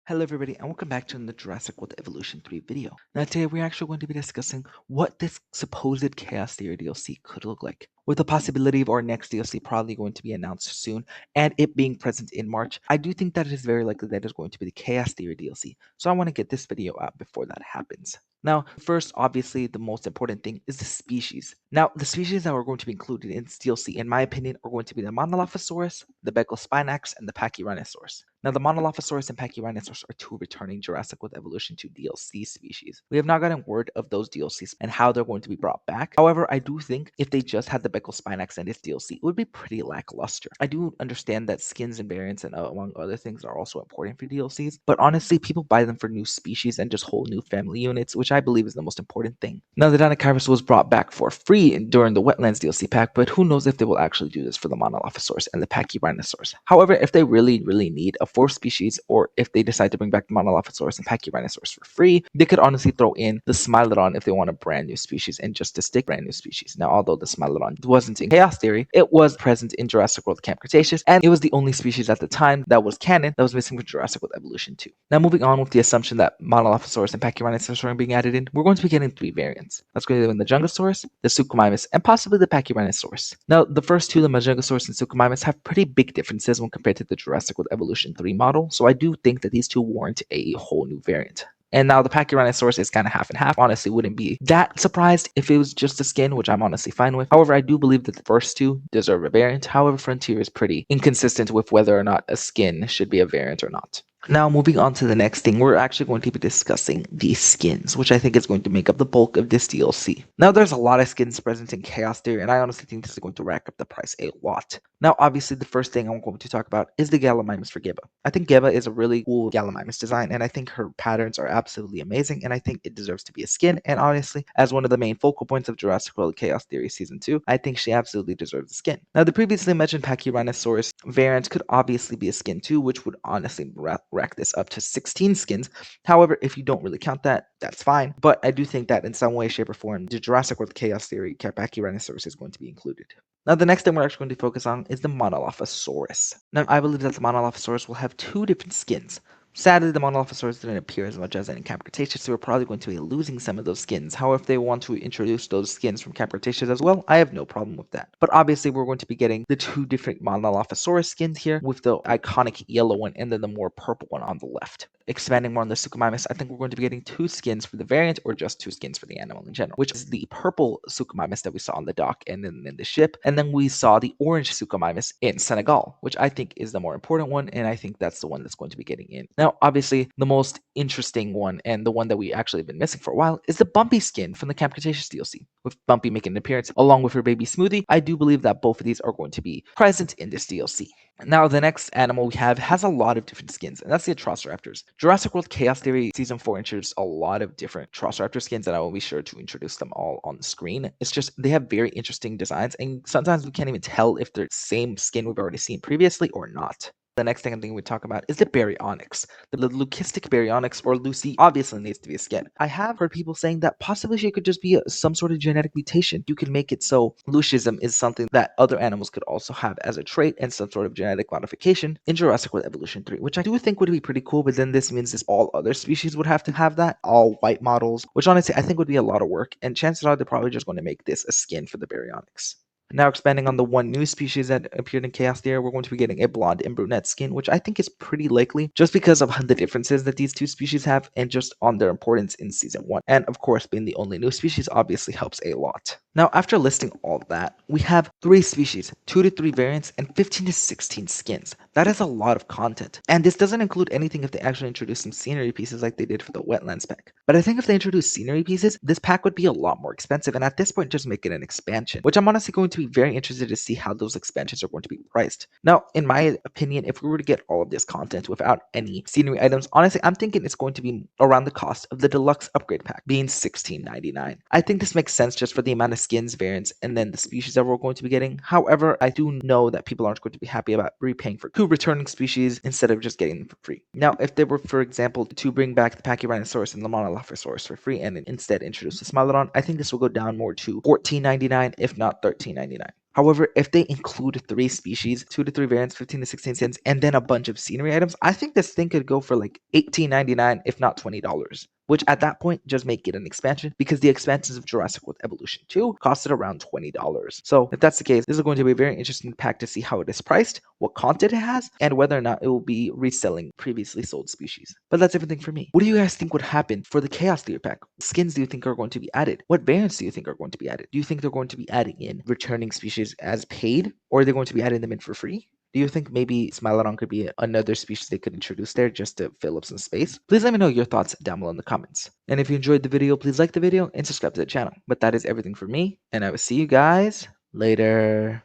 Hello everybody and welcome back to the Jurassic World Evolution 3 video. Now today we're actually going to be discussing what this supposed Chaos Theory DLC could look like. With the possibility of our next DLC probably going to be announced soon and it being present in March, I do think that it is very likely that it's going to be the Chaos Theory DLC. So I want to get this video out before that happens. Now, first, obviously, the most important thing is the species. Now, the species that are going to be included in this DLC, in my opinion, are going to be the Monolophosaurus, the Spinax, and the Pachyrhinosaurus. Now, the Monolophosaurus and Pachyrhinosaurus are two returning Jurassic World Evolution 2 DLC species. We have not gotten word of those DLCs and how they're going to be brought back. However, I do think if they just had the Spinax and its DLC, it would be pretty lackluster. I do understand that skins and variants and among other things are also important for DLCs, but honestly, people buy them for new species and just whole new family units, which I believe is the most important thing. Now, the Dinosaurs was brought back for free during the Wetlands DLC pack, but who knows if they will actually do this for the Monolophosaurus and the Pachyrhinosaurus. However, if they really need a fourth species, or if they decide to bring back the Monolophosaurus and Pachyrhinosaurus for free, they could honestly throw in the Smilodon if they want a brand new species and just to stick brand new species. Now, although the Smilodon wasn't in Chaos Theory, it was present in Jurassic World Camp Cretaceous, and it was the only species at the time that was canon that was missing from Jurassic World Evolution 2. Now, moving on with the assumption that Monolophosaurus and Pachyrhinosaurus are being added in, we're going to be getting three variants. That's going to be the Majungasaurus, the Suchomimus, and possibly the Pachyrhinosaurus. Now, the first two, the Majungasaurus and Suchomimus, have pretty big differences when compared to the Jurassic World Evolution 3 model, so I do think that these two warrant a whole new variant. And now the Pachyrhinosaurus is kind of half and half. Honestly, wouldn't be that surprised if it was just a skin, which I'm honestly fine with. However, I do believe that the first two deserve a variant. However, Frontier is pretty inconsistent with whether or not a skin should be a variant or not. Now, moving on to the next thing, we're actually going to be discussing the skins, which I think is going to make up the bulk of this DLC. Now, there's a lot of skins present in Chaos Theory, and I honestly think this is going to rack up the price a lot. Now, obviously, the first thing I'm going to talk about is the Gallimimus for Gibba. I think Gibba is a really cool Gallimimus design, and I think her patterns are absolutely amazing, and I think it deserves to be a skin. And honestly, as one of the main focal points of Jurassic World Chaos Theory Season 2, I think she absolutely deserves a skin. Now, the previously mentioned Pachyrhinosaurus variant could obviously be a skin too, which would honestly rack this up to 16 skins. However, if you don't really count that, that's fine. But I do think that in some way, shape, or form, the Jurassic World Chaos Theory Pachyrhinosaurus is going to be included. Now, the next thing we're actually going to focus on is the Monolophosaurus. Now, I believe that the Monolophosaurus will have two different skins. Sadly, the Monolophosaurus didn't appear as much as in Camp Cretaceous, so we're probably going to be losing some of those skins. However, if they want to introduce those skins from Camp Cretaceous as well, I have no problem with that. But obviously, we're going to be getting the two different Monolophosaurus skins here, with the iconic yellow one and then the more purple one on the left. Expanding more on the Suchomimus, I think we're going to be getting two skins for the variant, or just two skins for the animal in general, which is the purple Suchomimus that we saw on the dock and then in the ship, and then we saw the orange Suchomimus in Senegal, which I think is the more important one, and I think that's the one that's going to be getting in. Now, obviously, the most interesting one, and the one that we actually have been missing for a while, is the Bumpy skin from the Camp Cretaceous DLC. With Bumpy making an appearance along with her baby Smoothie, I do believe that both of these are going to be present in this DLC. Now, the next animal we have has a lot of different skins, and that's the Atrociraptors. Jurassic World Chaos Theory Season 4 introduced a lot of different Atrociraptor skins, and I will be sure to introduce them all on the screen. It's just, they have very interesting designs, and sometimes we can't even tell if they're the same skin we've already seen previously or not. The next thing I think we talk about is the Baryonyx. The leucistic Baryonyx, or Lucy, obviously needs to be a skin. I have heard people saying that possibly she could just be some sort of genetic mutation. You can make it so leucism is something that other animals could also have as a trait and some sort of genetic modification in Jurassic World Evolution 3, which I do think would be pretty cool, but then this means that all other species would have to have that, all white models, which honestly I think would be a lot of work, and chances are they're probably just going to make this a skin for the Baryonyx. Now, expanding on the one new species that appeared in Chaos Theory, we're going to be getting a blonde and brunette skin, which I think is pretty likely just because of the differences that these two species have and just on their importance in Season 1. And of course, being the only new species obviously helps a lot. Now, after listing all that, we have 3 species, 2 to 3 variants, and 15 to 16 skins. That is a lot of content. And this doesn't include anything if they actually introduce some scenery pieces like they did for the Wetlands pack. But I think if they introduce scenery pieces, this pack would be a lot more expensive, and at this point just make it an expansion, which I'm honestly going to be very interested to see how those expansions are going to be priced. Now, in my opinion, if we were to get all of this content without any scenery items, honestly, I'm thinking it's going to be around the cost of the deluxe upgrade pack, being $16.99. I think this makes sense just for the amount of skins, variants, and then the species that we're going to be getting. However, I do know that people aren't going to be happy about repaying for 2 returning species instead of just getting them for free. Now, if they were, for example, to bring back the Pachyrhinosaurus and the Monolophosaurus for free and instead introduce the Smilodon, I think this will go down more to $14.99, if not $13.99. However, if they include 3 species, 2 to 3 variants, 15 to 16 cents, and then a bunch of scenery items, I think this thing could go for like $18.99, if not $20. Which at that point just make it an expansion, because the expansions of Jurassic World Evolution 2 costed around $20. So if that's the case, this is going to be a very interesting pack to see how it is priced, what content it has, and whether or not it will be reselling previously sold species. But that's everything for me. What do you guys think would happen for the Chaos Theory pack? What skins do you think are going to be added? What variants do you think are going to be added? Do you think they're going to be adding in returning species as paid, or are they going to be adding them in for free? Do you think maybe Smilodon could be another species they could introduce there just to fill up some space? Please let me know your thoughts down below in the comments. And if you enjoyed the video, please like the video and subscribe to the channel. But that is everything for me, and I will see you guys later.